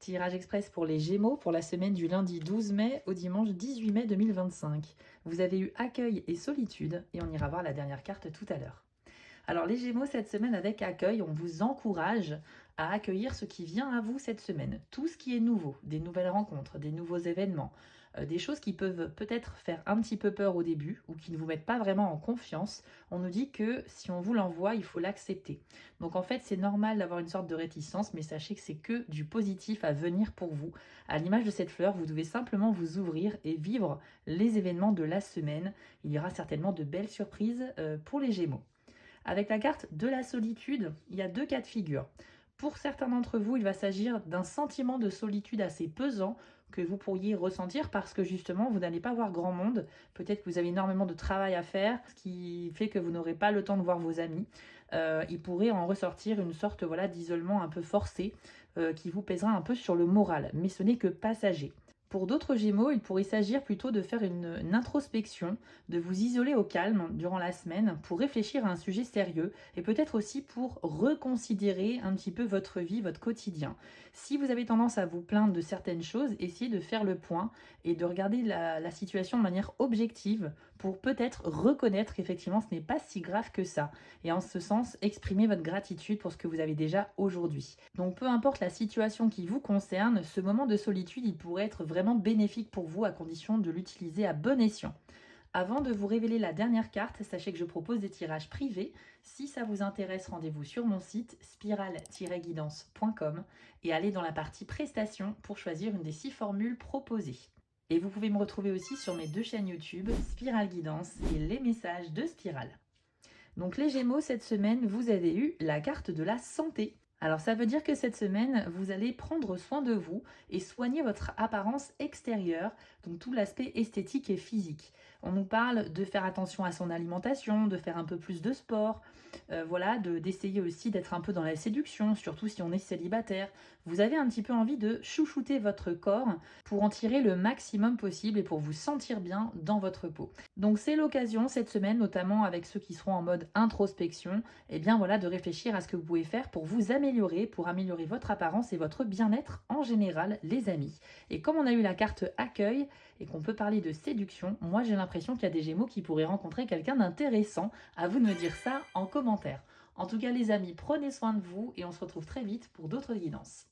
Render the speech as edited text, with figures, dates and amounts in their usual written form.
Tirage express pour les Gémeaux pour la semaine du lundi 12 mai au dimanche 18 mai 2025. Vous avez eu accueil et solitude et on ira voir la dernière carte tout à l'heure. Alors les Gémeaux, cette semaine avec accueil, on vous encourage à accueillir ce qui vient à vous cette semaine. Tout ce qui est nouveau, des nouvelles rencontres, des nouveaux événements, des choses qui peuvent peut-être faire un petit peu peur au début ou qui ne vous mettent pas vraiment en confiance. On nous dit que si on vous l'envoie, il faut l'accepter. Donc en fait, c'est normal d'avoir une sorte de réticence, mais sachez que c'est que du positif à venir pour vous. À l'image de cette fleur, vous devez simplement vous ouvrir et vivre les événements de la semaine. Il y aura certainement de belles surprises pour les Gémeaux. Avec la carte de la solitude, il y a deux cas de figure. Pour certains d'entre vous, il va s'agir d'un sentiment de solitude assez pesant que vous pourriez ressentir parce que justement, vous n'allez pas voir grand monde. Peut-être que vous avez énormément de travail à faire, ce qui fait que vous n'aurez pas le temps de voir vos amis. Il pourrait en ressortir une sorte d'isolement un peu forcé qui vous pèsera un peu sur le moral. Mais ce n'est que passager. Pour d'autres Gémeaux, il pourrait s'agir plutôt de faire une introspection, de vous isoler au calme durant la semaine pour réfléchir à un sujet sérieux et peut-être aussi pour reconsidérer un petit peu votre vie, votre quotidien. Si vous avez tendance à vous plaindre de certaines choses, essayez de faire le point et de regarder la situation de manière objective pour peut-être reconnaître qu'effectivement ce n'est pas si grave que ça. Et en ce sens, exprimer votre gratitude pour ce que vous avez déjà aujourd'hui. Donc peu importe la situation qui vous concerne, ce moment de solitude, il pourrait être vraiment bénéfique pour vous à condition de l'utiliser à bon escient. Avant de vous révéler la dernière carte, sachez que je propose des tirages privés. Si ça vous intéresse, rendez-vous sur mon site spiral-guidance.com et allez dans la partie prestations pour choisir une des 6 formules proposées. Et vous pouvez me retrouver aussi sur mes 2 chaînes YouTube, Spiral Guidance et les messages de Spiral. Donc les Gémeaux, cette semaine, vous avez eu la carte de la santé. Alors ça veut dire que cette semaine, vous allez prendre soin de vous et soigner votre apparence extérieure, donc tout l'aspect esthétique et physique. On nous parle de faire attention à son alimentation, de faire un peu plus de sport, d'essayer aussi d'être un peu dans la séduction, surtout si on est célibataire. Vous avez un petit peu envie de chouchouter votre corps pour en tirer le maximum possible et pour vous sentir bien dans votre peau. Donc c'est l'occasion cette semaine, notamment avec ceux qui seront en mode introspection, de réfléchir à ce que vous pouvez faire pour vous améliorer, pour améliorer votre apparence et votre bien-être en général, les amis. Et comme on a eu la carte accueil et qu'on peut parler de séduction, moi j'ai l'impression qu'il y a des Gémeaux qui pourraient rencontrer quelqu'un d'intéressant. À vous de me dire ça en commentaire. En tout cas les amis, prenez soin de vous et on se retrouve très vite pour d'autres guidances.